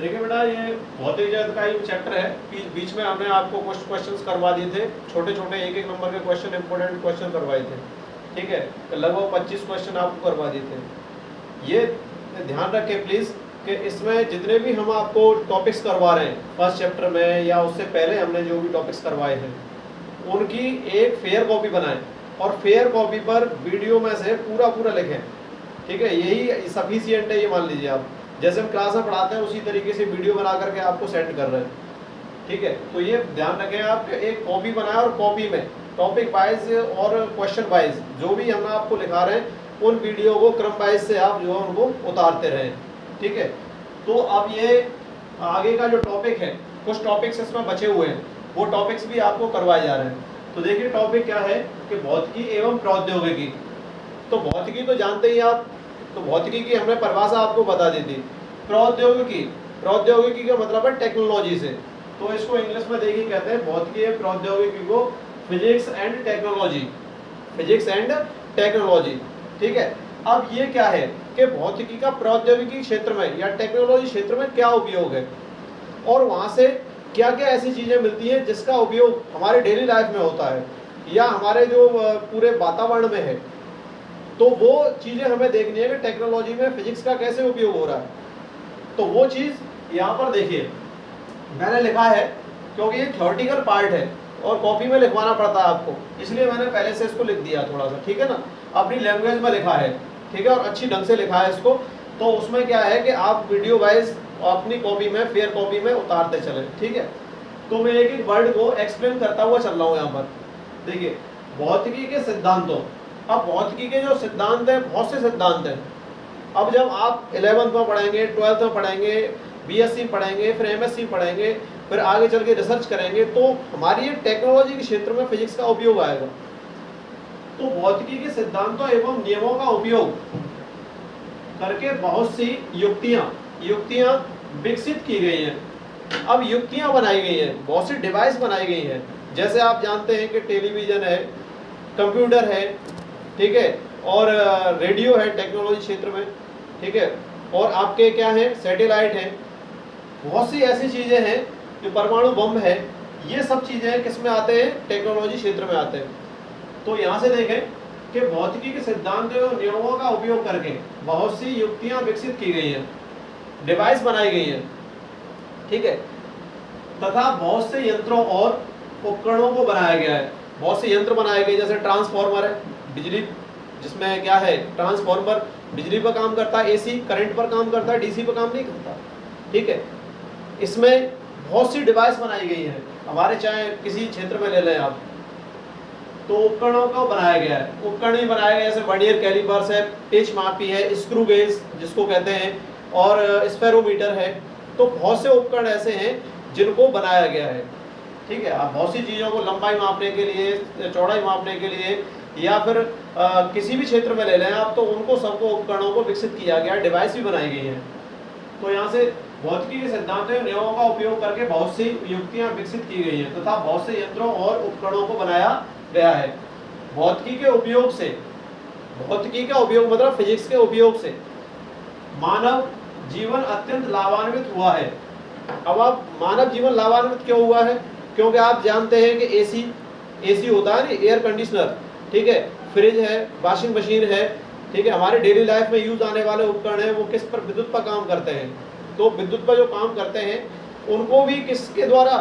देखिए बेटा, ये भौतिक जगत का ही चैप्टर है। बीच में हमने आपको कुछ क्वेश्चंस करवा दिए थे, छोटे छोटे एक एक नंबर के क्वेश्चन, इंपॉर्टेंट क्वेश्चन करवाए थे। ठीक है, तो लगभग 25 क्वेश्चन आपको करवा दिए थे। ये ध्यान रखें प्लीज़ कि इसमें जितने भी हम आपको टॉपिक्स करवा रहे हैं फर्स्ट चैप्टर में या उससे पहले हमने जो भी टॉपिक्स करवाए हैं, उनकी एक फेयर कॉपी बनाएं और फेयर कॉपी पर वीडियो में से पूरा पूरा लिखें। ठीक है, यही सफिशिएंट है। ये मान लीजिए आप जैसे हम क्लास में पढ़ाते हैं उसी तरीके से वीडियो बना करके आपको सेंड कर रहे हैं। ठीक है, तो ये ध्यान रखें आप कि एक कॉपी बनाएं और कॉपी में टॉपिक वाइज और क्वेश्चन वाइज जो भी हम आपको लिखा रहे हैं उन वीडियो को क्रम वाइज से आप जो है उनको उतारते रहें। ठीक है, तो अब ये आगे का जो टॉपिक है, कुछ टॉपिक्स इसमें बचे हुए हैं, वो टॉपिक्स भी आपको करवाए जा रहे हैं। तो देखिए टॉपिक क्या है कि भौतिकी एवं प्रौद्योगिकी। तो भौतिकी तो जानते ही आप, तो भौतिकी की हमने परिभाषा आपको बता दी थी। प्रौद्योगिकी, प्रौद्योगिकी का मतलब है टेक्नोलॉजी से। तो इसको इंग्लिश में देखिए कहते हैं भौतिकी एवं प्रौद्योगिकी को physics and technology, physics and technology. ठीक है, अब ये क्या है कि भौतिकी का प्रौद्योगिकी क्षेत्र में या टेक्नोलॉजी क्षेत्र में क्या उपयोग है और वहाँ से क्या क्या ऐसी चीज़ें मिलती हैं जिसका उपयोग हमारे डेली लाइफ में होता है या हमारे जो पूरे वातावरण में है। तो वो चीज़ें हमें देखनी है कि टेक्नोलॉजी में फिजिक्स का कैसे उपयोग हो रहा है। तो वो चीज़ यहाँ पर देखिए मैंने लिखा है, क्योंकि ये थ्योरेटिकल पार्ट है और कॉपी में लिखवाना पड़ता है आपको, इसलिए मैंने पहले से इसको लिख दिया थोड़ा सा। ठीक है ना, अपनी लैंग्वेज में लिखा है। ठीक है, और अच्छी ढंग से लिखा है इसको। तो उसमें क्या है कि आप वीडियो वाइज अपनी कॉपी में, फेयर कॉपी में उतारते चले। ठीक है, तो मैं एक एक वर्ड को एक्सप्लेन करता हुआ चल रहा हूँ यहाँ पर। देखिए भौतिकी के सिद्धांतों, अब भौतिकी के जो सिद्धांत हैं, बहुत से सिद्धांत हैं। अब जब आप 11th में पढ़ेंगे, 12th में पढ़ेंगे, बीएससी पढ़ेंगे, फिर एमएससी पढ़ेंगे, फिर आगे चल के रिसर्च करेंगे, तो हमारी ये टेक्नोलॉजी के क्षेत्र में फिजिक्स का उपयोग आएगा। तो भौतिकी के सिद्धांतों एवं नियमों का उपयोग करके बहुत सी युक्तियां विकसित की गई हैं। अब युक्तियां बनाई गई हैं, बहुत सी डिवाइस बनाई गई हैं। जैसे आप जानते हैं कि टेलीविजन है, कंप्यूटर है, ठीक है, और रेडियो है टेक्नोलॉजी क्षेत्र में। ठीक है, और आपके क्या है, सैटेलाइट है। बहुत सी ऐसी चीज़ें हैं, जो परमाणु बम है, ये सब चीज़ें किस में आते हैं, टेक्नोलॉजी क्षेत्र में आते हैं। तो यहाँ से देखें कि भौतिकी के सिद्धांत और नियमों का उपयोग करके बहुत सी युक्तियाँ विकसित की गई हैं, डिवाइस बनाई गई हैं। ठीक है, तथा बहुत से यंत्रों और उपकरणों को बनाया गया है। बहुत से यंत्र बनाए गए, जैसे ट्रांसफॉर्मर है, बिजली जिसमें क्या है, ट्रांसफॉर्मर बिजली पर काम करता है, एसी करंट पर काम करता है, डीसी पर काम नहीं करता। ठीक है, इसमें बहुत सी डिवाइस बनाई गई है हमारे, चाहे किसी क्षेत्र में ले लें आप, तो उपकरणों का बनाया गया है। उपकरण ही बनाए गए, जैसे वर्नियर कैलिपर्स है, पिच मापी है, स्क्रू गेज जिसको कहते हैं, और स्पेरोमीटर है। तो बहुत से उपकरण ऐसे हैं जिनको बनाया गया है। ठीक है, आप बहुत सी चीज़ों को लंबाई मापने के लिए, चौड़ाई मापने के लिए, या फिर किसी भी क्षेत्र में ले लें आप, तो उनको सबको उपकरणों को विकसित किया गया, डिवाइस भी बनाई गई हैं। तो यहाँ से भौतिकी के सिद्धांतों और नियमों का उपयोग करके बहुत सी युक्तियाँ विकसित की गई हैं तथा बहुत से यंत्रों और उपकरणों को बनाया गया है। भौतिकी के उपयोग से, भौतिकी का उपयोग मतलब फिजिक्स के उपयोग से मानव जीवन अत्यंत लाभान्वित हुआ है। अब आप, मानव जीवन लाभान्वित क्यों हुआ है, क्योंकि आप जानते हैं कि एसी होता है ना, एयर कंडीशनर, ठीक है, फ्रिज है, वॉशिंग मशीन है, ठीक है, हमारे डेली लाइफ में यूज आने वाले उपकरण हैं, वो किस पर, विद्युत पर काम करते हैं। तो विद्युत पर जो काम करते हैं उनको भी किसके द्वारा,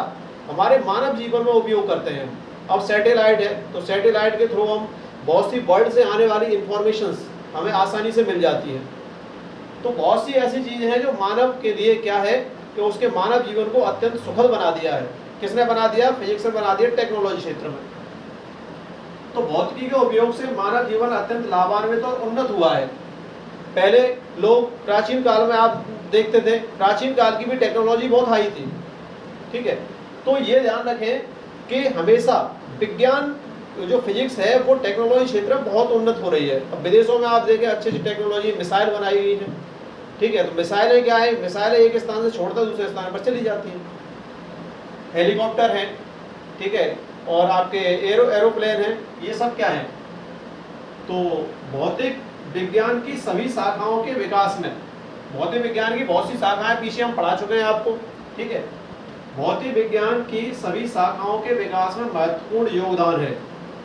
हमारे मानव जीवन में उपयोग करते हैं। अब सैटेलाइट है, तो सैटेलाइट के थ्रू हम बहुत सी वर्ल्ड से आने वाली इंफॉर्मेशंस हमें आसानी से मिल जाती है। तो बहुत सी ऐसी चीज़ें हैं जो मानव के लिए क्या है कि उसके मानव जीवन को अत्यंत सुखद बना दिया है। किसने बना दिया, फिजिक्स ने बना दिया टेक्नोलॉजी क्षेत्र में। तो भौतिकी के उपयोग से मानव जीवन अत्यंत लाभान्वित और उन्नत हुआ है। पहले लोग, प्राचीन काल में आप देखते थे, प्राचीन काल की भी टेक्नोलॉजी बहुत हाई थी। ठीक है, तो ये ध्यान रखें कि हमेशा विज्ञान जो फिजिक्स है वो टेक्नोलॉजी क्षेत्र में बहुत उन्नत हो रही है। अब विदेशों में आप देखें अच्छी अच्छी टेक्नोलॉजी, मिसाइल बनाई गई है। ठीक है, तो मिसाइलें क्या है, मिसाइलें एक स्थान से छोड़कर दूसरे स्थान पर चली जाती हैं। हेलीकॉप्टर हैं, ठीक है, और आपके एरोप्लेन हैं, ये सब क्या है। तो भौतिक विज्ञान की सभी शाखाओं के विकास में भौतिक विज्ञान की बहुत सी शाखाएं पीछे हम पढ़ा चुके हैं आपको, ठीक है। भौतिक विज्ञान की सभी शाखाओं के विकास में महत्वपूर्ण योगदान है।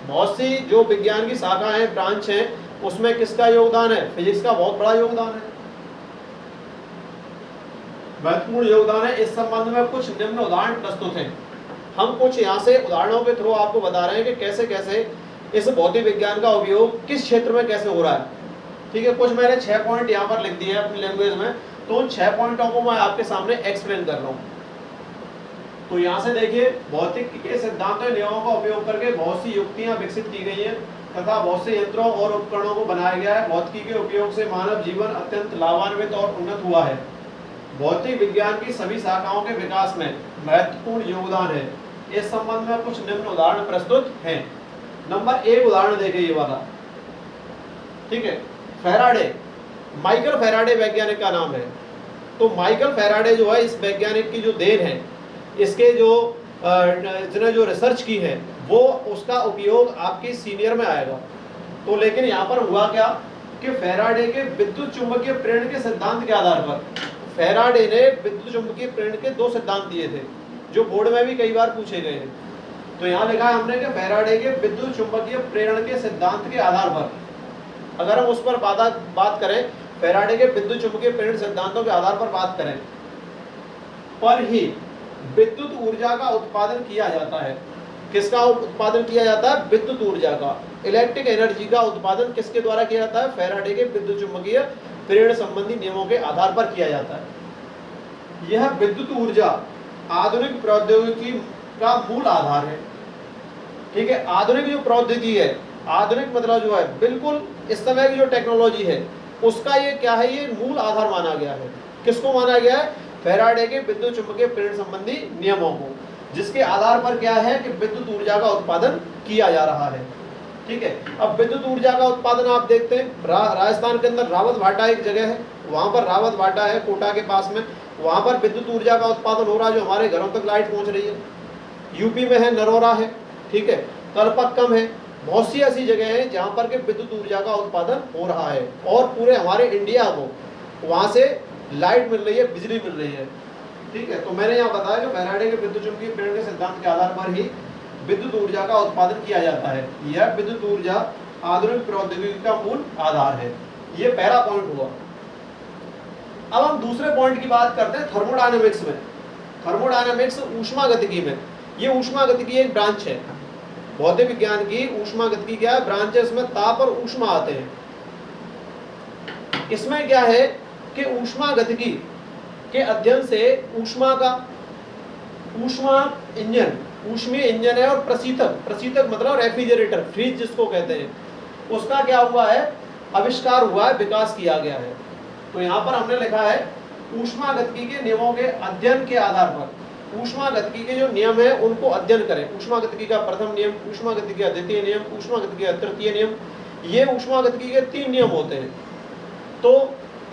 बहुत सी जो विज्ञान की शाखा है, ब्रांच है, उसमें किसका योगदान है? फिजिक्स का बहुत बड़ा योगदान है, महत्वपूर्ण योगदान है। इस संबंध में कुछ निम्न उदाहरण प्रस्तुत हैं। हम कुछ यहाँ से उदाहरणों के थ्रू आपको बता रहे हैं कि कैसे कैसे इस भौतिक विज्ञान का उपयोग किस क्षेत्र में कैसे हो रहा है, ठीक है। कुछ मैंने 6 पॉइंट यहाँ पर लिख दिए हैं अपनी लैंग्वेज में, तो उन 6 पॉइंटों को मैं आपके सामने एक्सप्लेन कर रहा हूँ। तो यहाँ से देखिए, भौतिकी के सिद्धांतों नियमों का उपयोग करके बहुत सी युक्तियां विकसित की गई हैं तथा बहुत से यंत्रों और उपकरणों को बनाया गया है। भौतिकी के उपयोग से मानव जीवन अत्यंत लाभान्वित और उन्नत हुआ है। भौतिक विज्ञान की सभी शाखाओं के विकास में महत्वपूर्ण योगदान है। इस संबंध में कुछ निम्न उदाहरण प्रस्तुत हैं। नंबर 1 उदाहरण देखिए, ये वाला, ठीक है। फैराडे, माइकल फैराडे वैज्ञानिक का नाम है। तो माइकल फैराडे जो है, इस वैज्ञानिक की जो देन है, इसके जो इसने जो रिसर्च की है, वो उसका उपयोग आपके सीनियर में आएगा। तो लेकिन यहाँ पर हुआ क्या कि फैराडे के विद्युत चुंबकीय प्रेरण के सिद्धांत के आधार पर फैराडे ने विद्युत चुंबकीय प्रेरण के 2 सिद्धांत दिए थे, जो बोर्ड में भी कई बार पूछे गए हैं। तो यहाँ लिखा है हमने कि फैराडे के विद्युत चुंबकीय प्रेरण के सिद्धांत के आधार पर, अगर हम उस पर बात करें, फैराडे के विद्युत चुंबकीय प्रेरण सिद्धांतों के आधार पर बात करें, पर ही विद्युत ऊर्जा का उत्पादन किया जाता है। किसका उत्पादन किया जाता है? विद्युत ऊर्जा का, इलेक्ट्रिक एनर्जी का उत्पादन किसके द्वारा किया जाता है? फैराडे के विद्युत चुंबकीय प्रेरण संबंधी नियमों के आधार पर किया जाता है। यह विद्युत ऊर्जा आधुनिक प्रौद्योगिकी का मूल आधार है, ठीक है। आधुनिक जो प्रौद्योगिकी है, आधुनिक मतलब जो है बिल्कुल इस समय की जो टेक्नोलॉजी है, उसका ये क्या है? ये मूल आधार माना गया है। किसको माना गया है? फैराडे के विद्युत चुंबकीय प्रेरण संबंधी नियमों को, जिसके आधार पर क्या है कि विद्युत ऊर्जा का उत्पादन किया जा रहा है, ठीक है। अब विद्युत ऊर्जा का उत्पादन आप देखते हैं, राजस्थान के अंदर रावत भाटा एक जगह है, वहां पर रावत भाटा है कोटा के पास में, वहां पर विद्युत ऊर्जा का उत्पादन हो रहा है, जो हमारे घरों तक लाइट पहुंच रही है। यूपी में है नरोरा है, ठीक है, कलपक्कम है, बहुत सी ऐसी जगह है जहां पर के विद्युत ऊर्जा का उत्पादन हो रहा है, और पूरे हमारे इंडिया को वहां से लाइट मिल रही है, बिजली मिल रही है, ठीक है। तो मैंने यहाँ बताया कि फैराडे के विद्युत चुंबकीय प्रेरण के सिद्धांत के आधार पर ही विद्युत ऊर्जा का उत्पादन किया जाता है। यह विद्युत ऊर्जा आधुनिक प्रौद्योगिकी का मूल आधार है। ये पहला पॉइंट हुआ। अब हम दूसरे पॉइंट की बात करते हैं थर्मोडायनेमिक्स में। थर्मोडायनेमिक्स ऊष्मागतिकी में, ये ऊष्मागतिकी एक ब्रांच है भौतिक विज्ञान की। ऊष्मागतिकी क्या है? ब्रांच है, इसमें ताप और ऊष्मा आते हैं। इसमें क्या है कि ऊष्मागतिकी के अध्ययन से ऊष्मा का, ऊष्मा इंजन, ऊष्मीय इंजन है, और प्रशीतक, प्रशीतक मतलब रेफ्रिजरेटर, फ्रिज जिसको कहते हैं, उसका क्या हुआ है? आविष्कार हुआ है, विकास किया गया है। तो यहाँ पर हमने लिखा है ऊष्मागतिकी के नियमों के अध्ययन के आधार पर, ऊष्मागतिकी के जो नियम है उनको अध्ययन करें। ऊष्मागतिकी का प्रथम नियम, ऊष्मागतिकी का द्वितीय नियम, ऊष्मागतिकी का तृतीय नियम, ये ऊष्मागतिकी के 3 नियम होते हैं। तो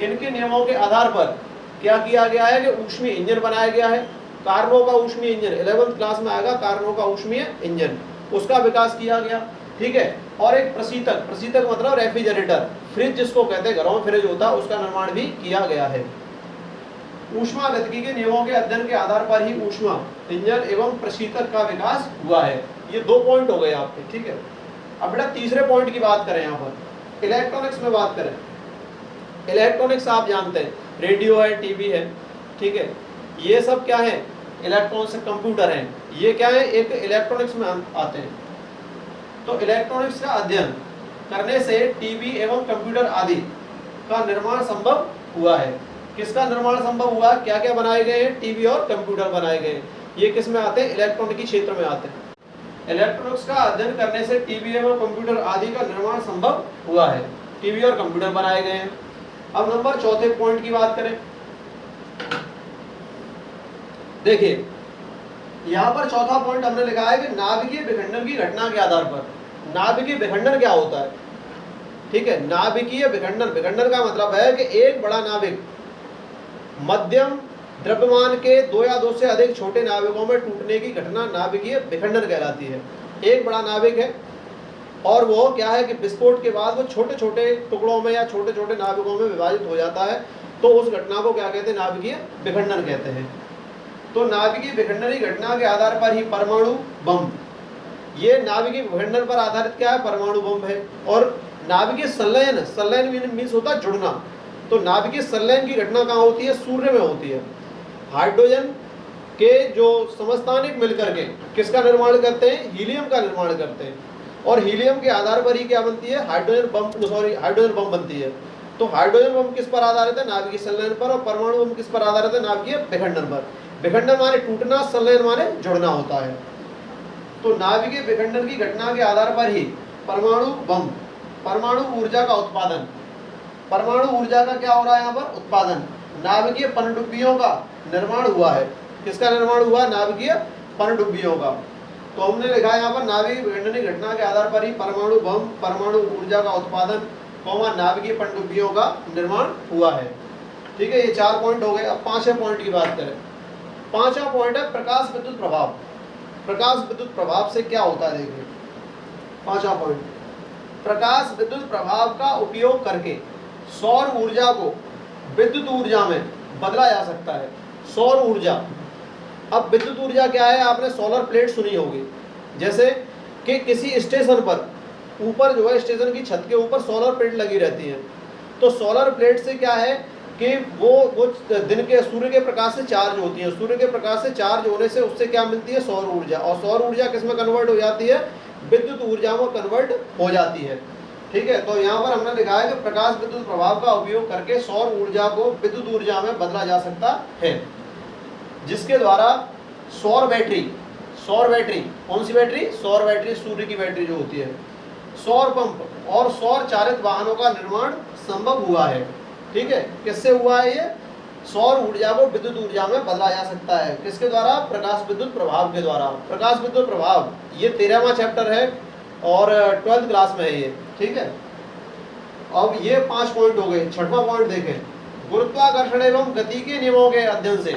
इनके नियमों के आधार पर क्या किया गया है कि ऊष्मीय इंजन बनाया गया है। कार्नो का ऊष्मीय इंजन 11th क्लास में आएगा, कार्नो का ऊष्मीय इंजन, उसका विकास किया गया, ठीक है। और एक प्रशीतक, प्रशीतक मतलब रेफ्रिजरेटर, फ्रिज जिसको कहते हैं, घरों में फ्रिज होता है, उसका निर्माण भी किया गया है। ऊष्मागतिकी के नियमों के अध्ययन के आधार पर ही ऊष्मा इंजन एवं प्रशीतक का विकास हुआ है। ये 2 पॉइंट हो गए आपके, ठीक है। अब बेटा तीसरे पॉइंट की बात करें, यहाँ पर इलेक्ट्रॉनिक्स में बात करें। इलेक्ट्रॉनिक्स आप जानते हैं, रेडियो है, टीवी है, ठीक है, ये सब क्या है? इलेक्ट्रॉनिक्स, कंप्यूटर हैं, ये क्या है? एक इलेक्ट्रॉनिक्स में आते हैं। तो इलेक्ट्रॉनिक्स का अध्ययन करने से टीवी एवं कंप्यूटर आदि का निर्माण संभव हुआ है। किसका निर्माण संभव हुआ? क्या क्या बनाए गए हैं? टीवी और कंप्यूटर बनाए गए हैं। ये किस में आते हैं? इलेक्ट्रॉनिक क्षेत्र में आते हैं। इलेक्ट्रॉनिक्स का अध्ययन करने से टीवी एवं कंप्यूटर आदि का निर्माण संभव हुआ है, टीवी और कंप्यूटर बनाए गए हैं। अब नंबर 4थे पॉइंट की बात करें, देखिए यहाँ पर 4था पॉइंट हमने लिखा है कि नाभिकीय विखंडन की घटना के आधार पर। नाभिकीय विखंडन क्या होता है? ठीक है, नाभिकीय विखंडन, विखंडन का मतलब है कि एक बड़ा नाभिक मध्यम द्रव्यमान के 2 या 2 से अधिक छोटे नाभिकों में टूटने की घटना नाभिकीय विखंडन कहलाती है। एक बड़ा नाभिक है और वो क्या है कि विस्फोट के बाद वो छोटे छोटे टुकड़ों में या छोटे छोटे नाभिकों में विभाजित हो जाता है, तो उस घटना को क्या कहते हैं? नाभिकीय विखंडन कहते हैं। तो नाभिकीय विखंडन की घटना के आधार पर ही परमाणु बम, ये नाभिकीय विखंडन पर आधारित क्या है? परमाणु बम है। और नाभिकीय संलयन, संलयन मीन्स होता है जुड़ना। तो नाभिकीय संलयन की घटना कहाँ होती है? सूर्य में होती है। हाइड्रोजन के जो समस्थानिक मिलकर के किसका निर्माण करते हैं? हीलियम का निर्माण करते हैं। और हीलियम के आधार पर ही क्या बनती है? हाइड्रोजन बम बनती है। तो हाइड्रोजन बम किस पर आधारित है? नाभिकीय संलयन पर। और परमाणु बम किस पर आधारित है? नाभिकीय विखंडन पर। विखंडन माने टूटना, संलयन माने जुड़ना होता है। तो नाभिकीय विखंडन की घटना के आधार पर ही परमाणु बम, परमाणु ऊर्जा का उत्पादन, परमाणु ऊर्जा का क्या हो रहा है यहाँ पर? उत्पादन। नाभिकीय पनडुब्बियों का निर्माण हुआ है। किसका निर्माण हुआ? नाभिकीय पनडुब्बियों का। तो हमने लिखा है यहाँ पर नाभिकीय विखंडन की घटना के आधार पर ही परमाणु बम, परमाणु ऊर्जा का उत्पादन, नाभिकीय पनडुब्बियों का निर्माण हुआ है। ठीक है, ये 4 पॉइंट हो गए। अब 5वें पॉइंट की बात करें। 5वां पॉइंट है प्रकाश विद्युत प्रभाव। प्रकाश विद्युत प्रभाव से क्या होता है? देखिए 5वां पॉइंट, प्रकाश विद्युत प्रभाव का उपयोग करके सौर ऊर्जा को विद्युत ऊर्जा में बदला जा सकता है। सौर ऊर्जा, अब विद्युत ऊर्जा क्या है? आपने सोलर प्लेट सुनी होगी। जैसे कि किसी स्टेशन पर ऊपर जो है, स्टेशन की छत के ऊपर सोलर प्लेट लगी रहती है। तो सोलर प्लेट से क्या है कि वो दिन के सूर्य के प्रकाश से चार्ज होती है। सूर्य के प्रकाश से चार्ज होने से उससे क्या मिलती है? सौर ऊर्जा। और सौर ऊर्जा किस में कन्वर्ट हो जाती है? विद्युत ऊर्जा में कन्वर्ट हो जाती है। ठीक है, तो यहाँ पर हमने लिखा है कि प्रकाश विद्युत प्रभाव का उपयोग करके सौर ऊर्जा को विद्युत ऊर्जा में बदला जा सकता है, जिसके द्वारा सौर बैटरी, सौर बैटरी कौन सी बैटरी? सौर बैटरी, सूर्य की बैटरी जो होती है, सौर पंप और सौर चालित वाहनों का निर्माण संभव हुआ है। ठीक है, किससे हुआ है? ये सौर ऊर्जा को विद्युत ऊर्जा में बदला जा सकता है। किसके द्वारा? प्रकाश विद्युत प्रभाव के द्वारा। प्रकाश विद्युत प्रभाव ये 13वां चैप्टर है और 12th क्लास में है ये। ठीक है, अब ये 5 पॉइंट हो गए। 6वां पॉइंट देखें, गुरुत्वाकर्षण एवं गति के नियमों के अध्ययन से।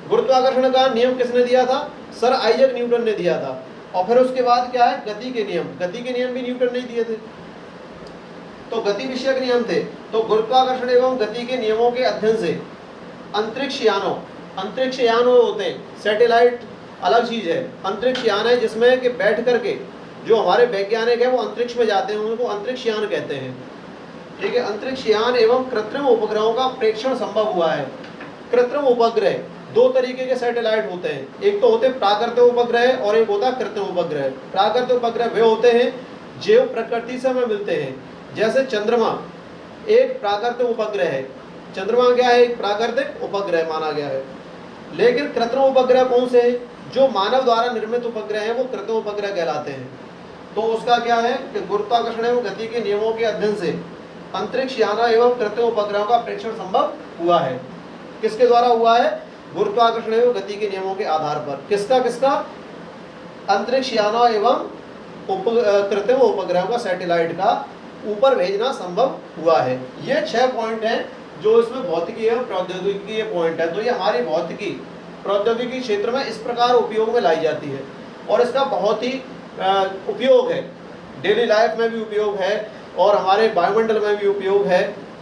गुरुत्वाकर्षण का नियम किसने दिया था? सर आइजैक न्यूटन ने दिया था। और फिर उसके बाद क्या है? गति के नियम। गति के नियम भी न्यूटन ने दिए थे, तो गति विषयक नियम थे। तो गुरुत्वाकर्षण एवं गति के नियमों के अध्ययन से अंतरिक्ष यानों, अंतरिक्ष यान होते हैं, सैटेलाइट अलग चीज है। अंतरिक्ष यान है जिसमें कि बैठ करके जो हमारे वैज्ञानिक है वो अंतरिक्ष में जाते हैं, उनको अंतरिक्ष यान कहते हैं। ठीक है, अंतरिक्ष यान एवं कृत्रिम उपग्रहों का प्रेक्षण संभव हुआ है। कृत्रिम उपग्रह 2 तरीके के सैटेलाइट होते हैं, एक तो होते हैं प्राकृतिक उपग्रह और एक होता है कृत्रिम उपग्रह। प्राकृतिक उपग्रह वे होते हैं जो प्रकृति से हमें मिलते हैं, जैसे चंद्रमा एक प्राकृतिक उपग्रह है। चंद्रमा क्या है? एक प्राकृतिक उपग्रह माना गया है। लेकिन कृत्रिम उपग्रह कौन से हैं? जो मानव द्वारा निर्मित उपग्रह हैं वो कृत्रिम उपग्रह कहलाते हैं। तो उसका क्या है कि गुरुत्वाकर्षण एवं गति के नियमों के अध्ययन से अंतरिक्ष यान एवं कृत्रिम उपग्रहों का प्रेक्षण संभव हुआ है। किसके द्वारा हुआ है? गुरुत्वाकर्षण एवं गति के नियमों के आधार पर। किसका किसका? अंतरिक्ष यान एवं कृत्रिम उपग्रहों का, सैटेलाइट का ऊपर भेजना संभव हुआ है। ये 6 पॉइंट हैं जो इसमें भौतिकी एवं प्रौद्योगिकी के पॉइंट है। तो ये हमारी भौतिकी प्रौद्योगिकी क्षेत्र में इस प्रकार उपयोग में लाई जाती है और इसका बहुत ही उपयोग है। डेली लाइफ में भी उपयोग है और हमारे वायुमंडल में भी उपयोग है।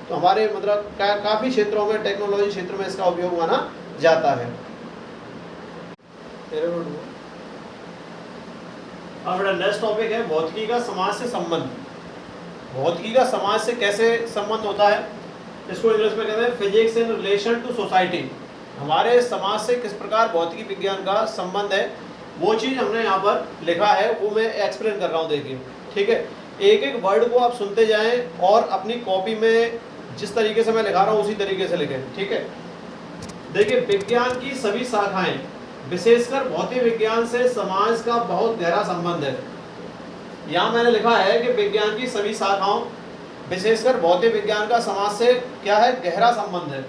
तो हमारे मतलब काफ़ी क्षेत्रों में, टेक्नोलॉजी क्षेत्र में इसका उपयोग माना जाता है। अब नेक्स्ट टॉपिक है भौतिकी का समाज से संबंध। भौतिकी का समाज से कैसे संबंध होता है, इसको इंग्लिश में कहते हैं physics in relation to society. हमारे समाज से किस प्रकार भौतिकी विज्ञान का संबंध है, वो चीज़ हमने यहाँ पर लिखा है, वो मैं एक्सप्लेन कर रहा हूँ। देखिए, ठीक है, एक एक वर्ड को आप सुनते जाएं और अपनी कॉपी में जिस तरीके से मैं लिखा रहा हूँ उसी तरीके से लिखें। ठीक है, देखिए, विज्ञान की सभी शाखाएं, विशेषकर भौतिक विज्ञान से समाज का बहुत गहरा संबंध है। यहाँ मैंने लिखा है कि विज्ञान की सभी शाखाओं, विशेषकर भौतिक विज्ञान का समाज से क्या है? गहरा संबंध है,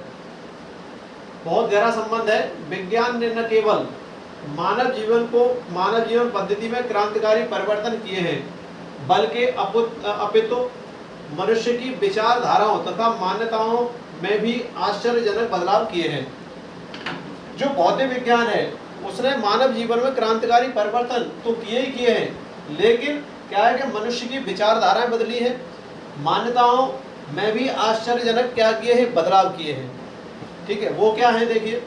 बहुत गहरा संबंध है। विज्ञान ने न केवल मानव जीवन पद्धति में क्रांतिकारी परिवर्तन किए हैं, बल्कि अपितु मनुष्य की विचारधाराओं तथा मान्यताओं में भी आश्चर्यजनक बदलाव किए हैं। जो भौतिक विज्ञान है उसने मानव जीवन में क्रांतिकारी परिवर्तन तो किए ही किए हैं, लेकिन क्या है कि मनुष्य की विचारधाराएं बदली है, मान्यताओं में भी आश्चर्यजनक क्या किए हैं, बदलाव किए हैं। ठीक है, वो क्या है देखिए,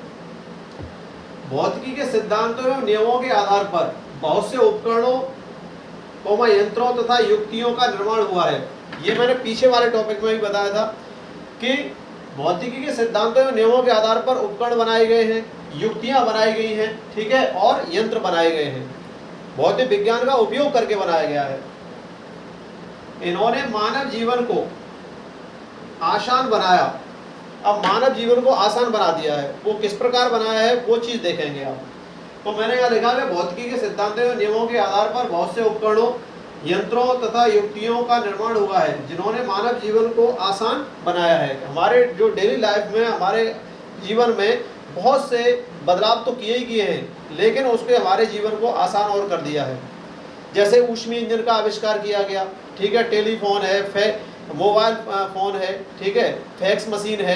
भौतिकी के सिद्धांतों एवं नियमों के आधार पर बहुत से उपकरणों यंत्रों तथा युक्तियों का निर्माण हुआ है। ये मैंने पीछे वाले टॉपिक में भी बताया था कि भौतिकी के सिद्धांतों एवं नियमों के आधार पर उपकरण बनाए गए हैं, युक्तियां बनाई गई हैं, ठीक है, और यंत्र बनाए गए हैं, भौतिक विज्ञान का उपयोग करके बनाया गया है। इन्होंने मानव जीवन को आसान बनाया। अब मानव जीवन को आसान बना दिया है, वो किस प्रकार बनाया है वो चीज देखेंगे आप। तो मैंने यहाँ लिखा है भौतिकी के सिद्धांतों एवं नियमों के आधार पर बहुत से उपकरणों, यंत्रों तथा युक्तियों का निर्माण हुआ है जिन्होंने मानव जीवन को आसान बनाया है। हमारे जो डेली लाइफ में, हमारे जीवन में बहुत से बदलाव तो किए ही किए हैं, लेकिन उसके हमारे जीवन को आसान और कर दिया है। जैसे ऊष्मीय इंजन का आविष्कार किया गया, ठीक है, टेलीफोन है, मोबाइल फ़ोन है, ठीक है, फैक्स मशीन है।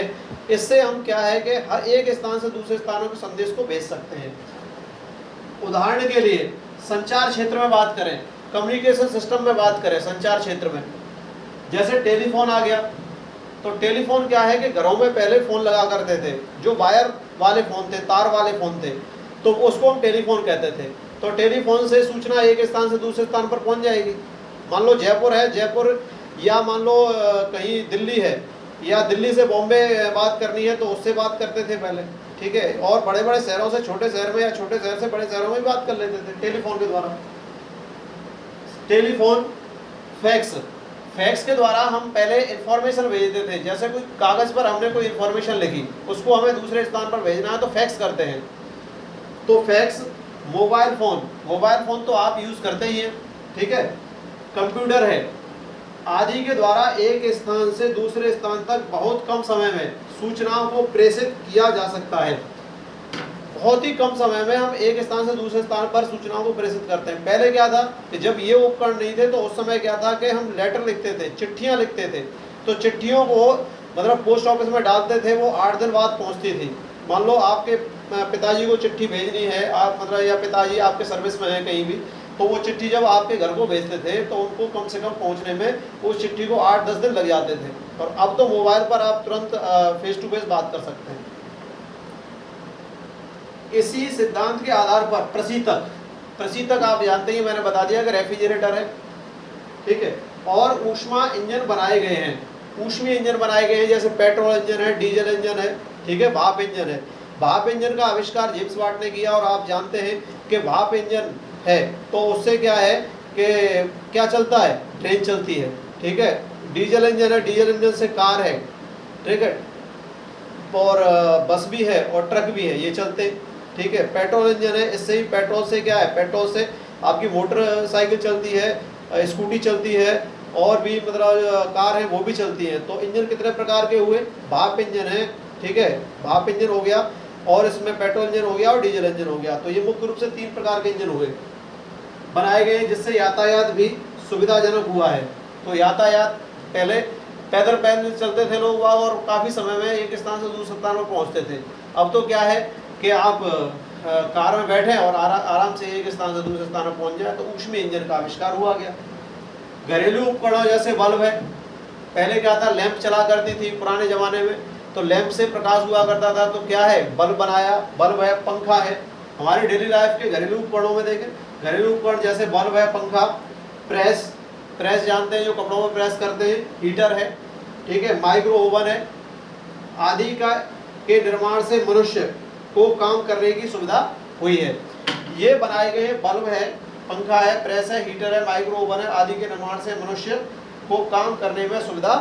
इससे हम क्या है कि हर एक स्थान से दूसरे स्थानों के संदेश को भेज सकते हैं। उदाहरण के लिए संचार क्षेत्र में बात करें, कम्युनिकेशन सिस्टम में बात करें, संचार क्षेत्र में जैसे टेलीफोन आ गया, तो टेलीफोन क्या है कि घरों में पहले फ़ोन लगा करते थे, जो वायर वाले फ़ोन थे, तार वाले फ़ोन थे, तो उसको हम टेलीफोन कहते थे। तो टेलीफोन से सूचना एक स्थान से दूसरे स्थान पर पहुंच जाएगी। मान लो जयपुर है, जयपुर, या मान लो कहीं दिल्ली है, या दिल्ली से बॉम्बे बात करनी है तो उससे बात करते थे पहले, ठीक है, और बड़े बड़े शहरों से छोटे शहर में, या छोटे शहर से बड़े शहरों में भी बात कर लेते थे टेलीफोन के द्वारा। टेलीफोन, फैक्स के द्वारा हम पहले इंफॉर्मेशन भेजते थे। जैसे कोई कागज़ पर हमने कोई इंफॉर्मेशन लिखी, उसको हमें दूसरे स्थान पर भेजना है तो फैक्स करते हैं। तो फैक्स, मोबाइल फ़ोन तो आप यूज़ करते ही हैं, ठीक है, कंप्यूटर है आदि के द्वारा एक स्थान से दूसरे स्थान तक बहुत कम समय में सूचनाओं को प्रेषित किया जा सकता है। बहुत ही कम समय में हम एक स्थान से दूसरे स्थान पर सूचनाओं को प्रेषित करते हैं। पहले क्या था कि जब ये उपकरण नहीं थे तो उस समय क्या था कि हम लेटर लिखते थे, चिट्ठियां लिखते थे, तो चिट्ठियों को मतलब पोस्ट ऑफिस में डालते थे, वो 8 दिन बाद पहुंचती थी। मान लो आपके पिताजी को चिट्ठी भेजनी है, आप मतलब, या पिताजी आपके सर्विस में है कहीं भी, तो वो चिट्ठी जब आपके घर को भेजते थे तो उनको कम से कम पहुंचने में उस चिट्ठी को 8-10 दिन लग जाते थे। और अब तो मोबाइल पर आप तुरंत फेस टू फेस बात कर सकते हैं। इसी सिद्धांत के आधार पर प्रशीतक आप जानते ही, मैंने बता दिया कि रेफ्रिजरेटर है, ठीक है, और ऊष्मा इंजन बनाए गए हैं। ऊष्मीय इंजन बनाए गए हैं, जैसे पेट्रोल इंजन है, डीजल इंजन है, ठीक है, भाप इंजन है। भाप इंजन का आविष्कार जेम्स वाट ने किया, और आप जानते हैं कि भाप इंजन है तो उससे क्या है कि क्या चलता है, ट्रेन चलती है, ठीक है। डीजल इंजन है, डीजल इंजन से कार है, ठीक है, और बस भी है और ट्रक भी है, ये चलते, ठीक है। पेट्रोल इंजन है, इससे ही पेट्रोल से क्या है, पेट्रोल से आपकी मोटरसाइकिल चलती है, स्कूटी चलती है, और भी मतलब कार है वो भी चलती है। तो इंजन कितने प्रकार के हुए, भाप इंजन है, ठीक है, भाप इंजन हो गया, और इसमें पेट्रोल इंजन हो गया और डीजल इंजन हो गया। तो ये मुख्य रूप से 3 प्रकार के इंजन हुए, बनाए गए, जिससे यातायात भी सुविधाजनक हुआ है। तो यातायात पहले पैदल चलते थे लोग, और काफ़ी समय में एक स्थान से दूसरे स्थान पर पहुँचते थे। अब तो क्या है कि आप कार में बैठे और आराम से एक स्थान से दूसरे स्थान पर पहुँच जाए। तो ऊष्मीय इंजन का आविष्कार हुआ गया। घरेलू उपकरणों जैसे बल्ब है, पहले क्या था, लैंप चला करती थी पुराने ज़माने में, तो लैंप से प्रकाश हुआ करता था, तो क्या है, बल्ब बनाया, बल्ब है, पंखा है। हमारे डेली लाइफ के घरेलू उपकरणों में देखें, घरेलू उपकरण जैसे बल्ब है, पंखा, प्रेस जानते हैं जो कपड़ों में प्रेस करते हैं, हीटर है, ठीक है, माइक्रो ओवन है, आदि के निर्माण से मनुष्य को काम करने की सुविधा हुई है। ये बनाए गए बल्ब है, पंखा है, प्रेस है, हीटर है, माइक्रो ओवन है, आदि के निर्माण से मनुष्य को काम करने में सुविधा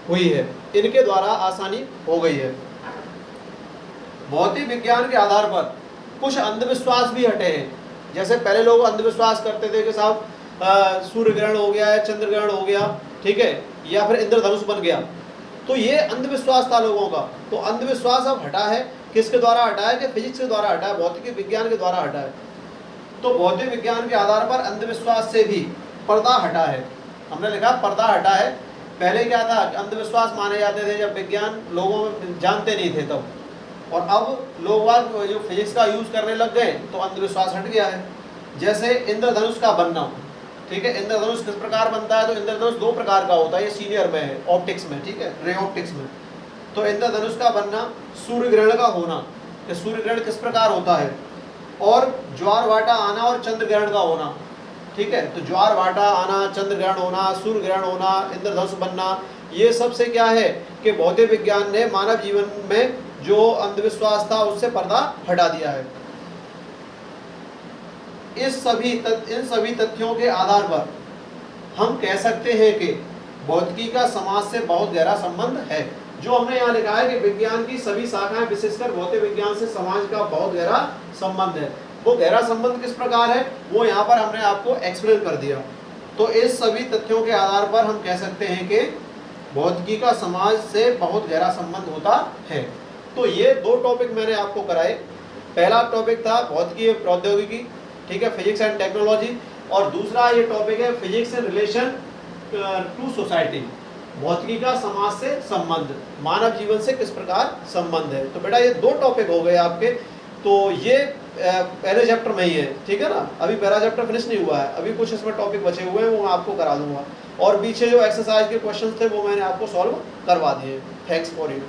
हुई है। इनके द्वारा आसानी हो गई है। भौतिक विज्ञान के आधार पर कुछ अंधविश्वास भी हटे हैं। जैसे पहले लोग अंधविश्वास करते थे कि साहब सूर्य ग्रहण हो गया है, चंद्र ग्रहण हो गया, ठीक है, या फिर इंद्रधनुष बन गया, तो ये अंधविश्वास था लोगों का। तो अंधविश्वास अब हटा है, किसके द्वारा हटा है, कि फिजिक्स के द्वारा हटा है, भौतिक विज्ञान के द्वारा हटा है। तो भौतिक विज्ञान के आधार पर अंधविश्वास से भी पर्दा हटा है। हमने लिखा पर्दा हटा है। पहले क्या था, अंधविश्वास माने जाते थे जब विज्ञान लोगों में जानते नहीं थे तब, और अब लोग जो फिजिक्स का यूज़ करने लग गए तो अंधविश्वास हट गया है। जैसे इंद्रधनुष का बनना, ठीक ठीक है। इंद्रधनुष किस प्रकार बनता है, तो इंद्रधनुष दो प्रकार का होता है, ये सीनियर में है, ऑप्टिक्स में, ठीक है, रे ऑप्टिक्स में। तो इंद्रधनुष का बनना, सूर्य ग्रहण का होना, कि सूर्य ग्रहण किस प्रकार होता है, और ज्वार भाटा आना और चंद्र ग्रहण का होना, ठीक है। तो ज्वार भाटा आना, चंद्र ग्रहण होना, सूर्य ग्रहण होना, इंद्रधनुष बनना, ये सब से क्या है कि भौतिक विज्ञान ने मानव जीवन में जो अंधविश्वास था उससे पर्दा हटा दिया है। इन सभी तथ्यों के आधार पर हम कह सकते हैं कि भौतिकी का समाज से बहुत गहरा संबंध है। जो हमने यहाँ लिखा है कि विज्ञान की सभी शाखाएं विशेषकर भौतिक विज्ञान से समाज का बहुत गहरा संबंध है। वो गहरा संबंध किस प्रकार है, वो यहाँ पर हमने आपको एक्सप्लेन कर दिया। तो इस सभी तथ्यों के आधार पर हम कह सकते हैं कि भौतिकी का समाज से बहुत गहरा संबंध होता है। तो ये दो टॉपिक मैंने आपको कराए। पहला टॉपिक था भौतिकी और प्रौद्योगिकी, ठीक है, फिजिक्स एंड टेक्नोलॉजी, और दूसरा ये टॉपिक है physics in relation to society, भौतिकी का समाज से संबंध, मानव जीवन से किस प्रकार संबंध है। तो बेटा ये दो टॉपिक हो गए आपके। तो ये पहले चैप्टर में ही है, ठीक है ना, अभी पहला चैप्टर फिनिश नहीं हुआ है, अभी कुछ इसमें टॉपिक बचे हुए हैं, वो मैं आपको करा दूंगा। और पीछे जो एक्सरसाइज के क्वेश्चंस थे वो मैंने आपको सॉल्व करवा दिए। Thanks for you.